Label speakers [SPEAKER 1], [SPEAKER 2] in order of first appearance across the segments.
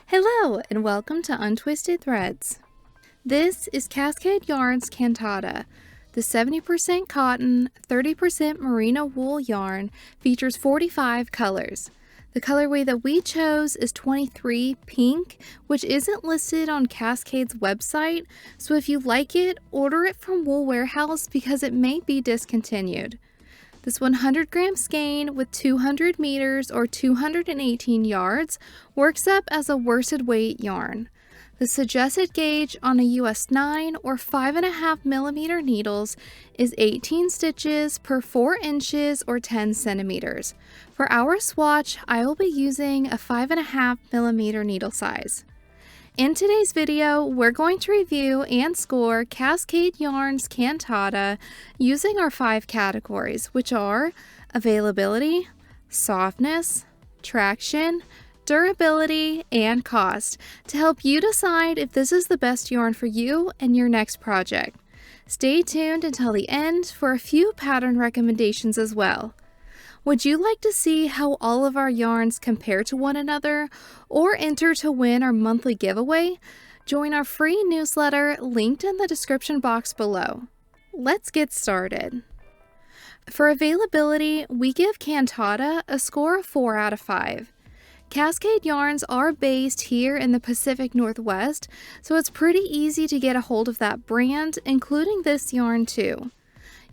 [SPEAKER 1] Hello and welcome to Untwisted Threads. This is Cascade Yarns Cantata. The 70% cotton, 30% merino wool yarn features 45 colors. The colorway that we chose is 23 pink, which isn't listed on Cascade's website, so if you like it, order it from Wool Warehouse because it may be discontinued. This 100-gram skein with 200 meters or 218 yards works up as a worsted weight yarn. The suggested gauge on a US 9 or 5.5 millimeter needles is 18 stitches per 4 inches or 10 centimeters. For our swatch, I will be using a 5.5 millimeter needle size. In today's video, we're going to review and score Cascade Yarns Cantata using our 5 categories, which are availability, softness, traction, durability, and cost, to help you decide if this is the best yarn for you and your next project. Stay tuned until the end for a few pattern recommendations as well. Would you like to see how all of our yarns compare to one another or enter to win our monthly giveaway? Join our free newsletter linked in the description box below. Let's get started. For availability, we give Cantata a score of 4 out of 5. Cascade Yarns are based here in the Pacific Northwest, so it's pretty easy to get a hold of that brand, including this yarn too.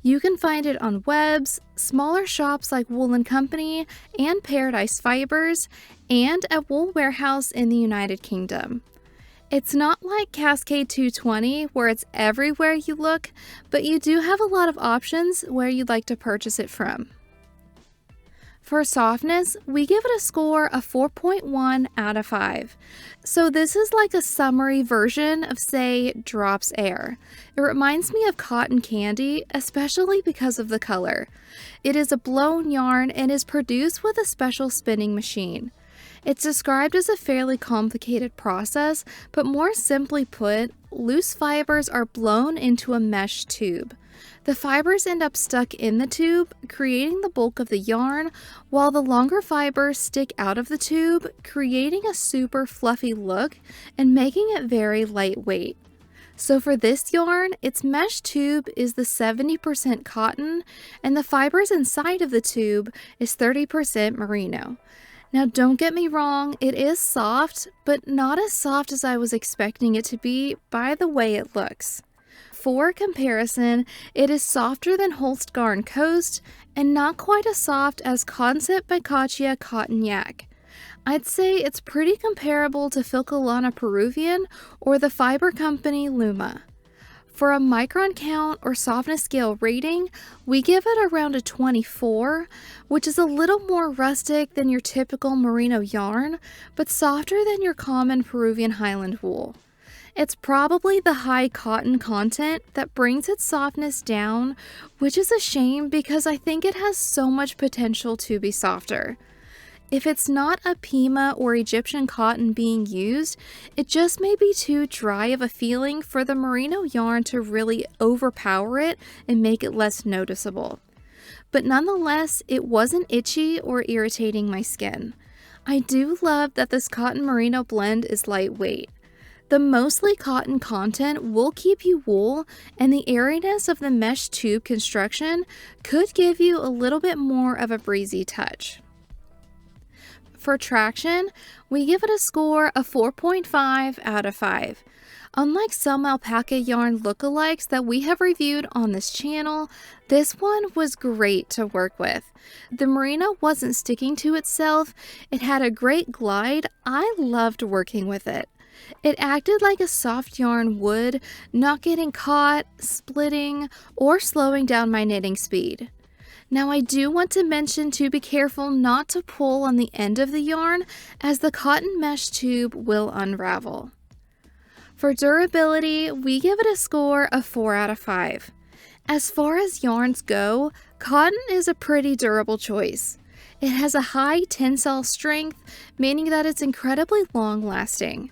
[SPEAKER 1] You can find it on webs, smaller shops like Wool & Company and Paradise Fibers, and at Wool Warehouse in the United Kingdom. It's not like Cascade 220 where it's everywhere you look, but you do have a lot of options where you'd like to purchase it from. For softness, we give it a score of 4.1 out of 5. So this is like a summary version of, say, Drops Air. It reminds me of cotton candy, especially because of the color. It is a blown yarn and is produced with a special spinning machine. It's described as a fairly complicated process, but more simply put, loose fibers are blown into a mesh tube. The fibers end up stuck in the tube, creating the bulk of the yarn, while the longer fibers stick out of the tube, creating a super fluffy look and making it very lightweight. So for this yarn, its mesh tube is the 70% cotton, and the fibers inside of the tube is 30% merino. Now don't get me wrong, it is soft, but not as soft as I was expecting it to be by the way it looks. For comparison, it is softer than Holst-Garn Coast and not quite as soft as Concept by Katia Cotton Yak. I'd say it's pretty comparable to Filcolana Peruvian or the fiber company Luma. For a micron count or softness scale rating, we give it around a 24, which is a little more rustic than your typical merino yarn, but softer than your common Peruvian Highland wool. It's probably the high cotton content that brings its softness down, which is a shame because I think it has so much potential to be softer. If it's not a Pima or Egyptian cotton being used, it just may be too dry of a feeling for the merino yarn to really overpower it and make it less noticeable. But nonetheless, it wasn't itchy or irritating my skin. I do love that this cotton merino blend is lightweight. The mostly cotton content will keep you wool, and the airiness of the mesh tube construction could give you a little bit more of a breezy touch. For traction, we give it a score of 4.5 out of 5. Unlike some alpaca yarn lookalikes that we have reviewed on this channel, this one was great to work with. The merino wasn't sticking to itself, it had a great glide. I loved working with it. It acted like a soft yarn would, not getting caught, splitting, or slowing down my knitting speed. Now I do want to mention to be careful not to pull on the end of the yarn, as the cotton mesh tube will unravel. For durability, we give it a score of 4 out of 5. As far as yarns go, cotton is a pretty durable choice. It has a high tensile strength, meaning that it's incredibly long-lasting.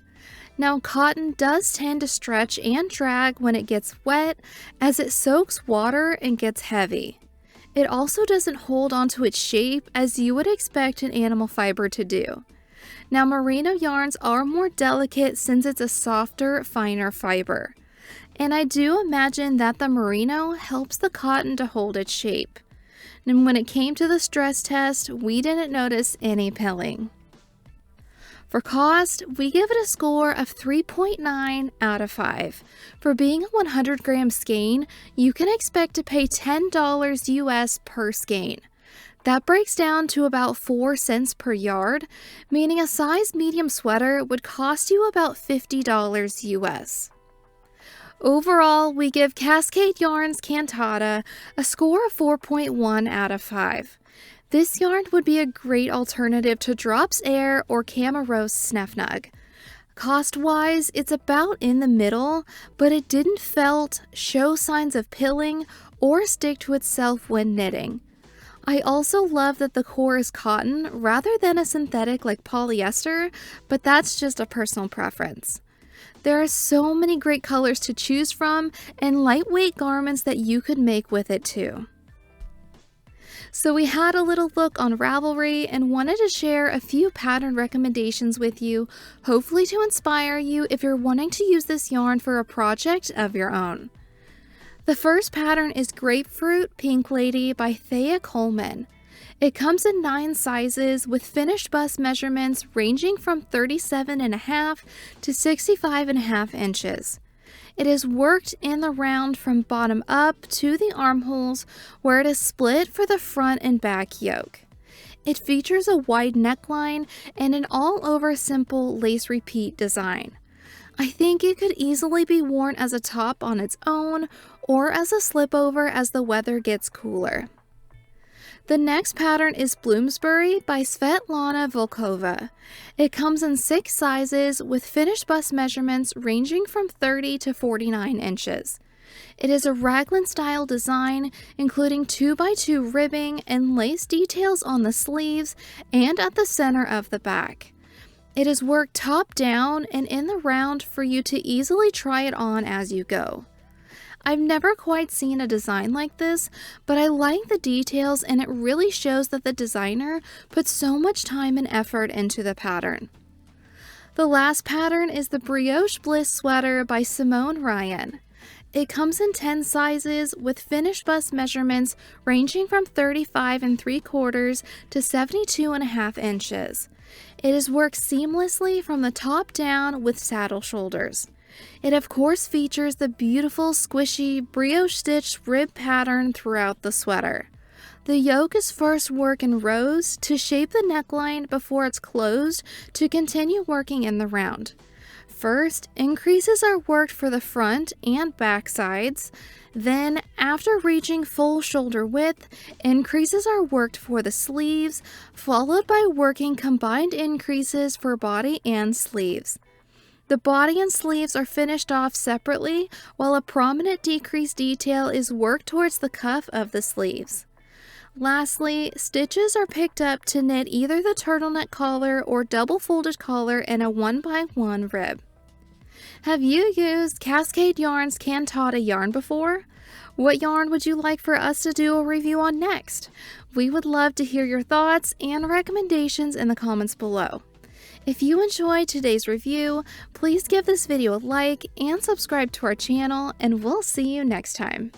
[SPEAKER 1] Now, cotton does tend to stretch and drag when it gets wet, as it soaks water and gets heavy. It also doesn't hold onto its shape as you would expect an animal fiber to do. Now, merino yarns are more delicate since it's a softer, finer fiber. And I do imagine that the merino helps the cotton to hold its shape. And when it came to the stress test, we didn't notice any pilling. For cost, we give it a score of 3.9 out of 5. For being a 100-gram skein, you can expect to pay $10 US per skein. That breaks down to about 4 cents per yard, meaning a size medium sweater would cost you about $50 US. Overall, we give Cascade Yarns Cantata a score of 4.1 out of 5. This yarn would be a great alternative to Drops Air or Camaros Snefnug. Cost-wise, it's about in the middle, but it didn't felt, show signs of pilling, or stick to itself when knitting. I also love that the core is cotton rather than a synthetic like polyester, but that's just a personal preference. There are so many great colors to choose from and lightweight garments that you could make with it too. So we had a little look on Ravelry and wanted to share a few pattern recommendations with you, hopefully to inspire you if you're wanting to use this yarn for a project of your own. The first pattern is Grapefruit Pink Lady by Thea Colman. It comes in 9 sizes with finished bust measurements ranging from 37.5 to 65.5 inches. It is worked in the round from bottom up to the armholes where it is split for the front and back yoke. It features a wide neckline and an all-over simple lace repeat design. I think it could easily be worn as a top on its own or as a slip-over as the weather gets cooler. The next pattern is Bloomsbury by Svetlana Volkova. It comes in 6 sizes with finished bust measurements ranging from 30 to 49 inches. It is a raglan style design including 2x2 ribbing and lace details on the sleeves and at the center of the back. It is worked top down and in the round for you to easily try it on as you go. I've never quite seen a design like this, but I like the details and it really shows that the designer put so much time and effort into the pattern. The last pattern is the Brioche Bliss sweater by Simone Ryan. It comes in 10 sizes with finished bust measurements ranging from 35 3/4 to 72.5 inches. It is worked seamlessly from the top down with saddle shoulders. It of course features the beautiful squishy brioche stitched rib pattern throughout the sweater. The yoke is first worked in rows to shape the neckline before it's closed to continue working in the round. First, increases are worked for the front and back sides. Then, after reaching full shoulder width, increases are worked for the sleeves, followed by working combined increases for body and sleeves. The body and sleeves are finished off separately, while a prominent decrease detail is worked towards the cuff of the sleeves. Lastly, stitches are picked up to knit either the turtleneck collar or double folded collar in a 1x1 rib. Have you used Cascade Yarns Cantata yarn before? What yarn would you like for us to do a review on next? We would love to hear your thoughts and recommendations in the comments below. If you enjoyed today's review, please give this video a like and subscribe to our channel, and we'll see you next time.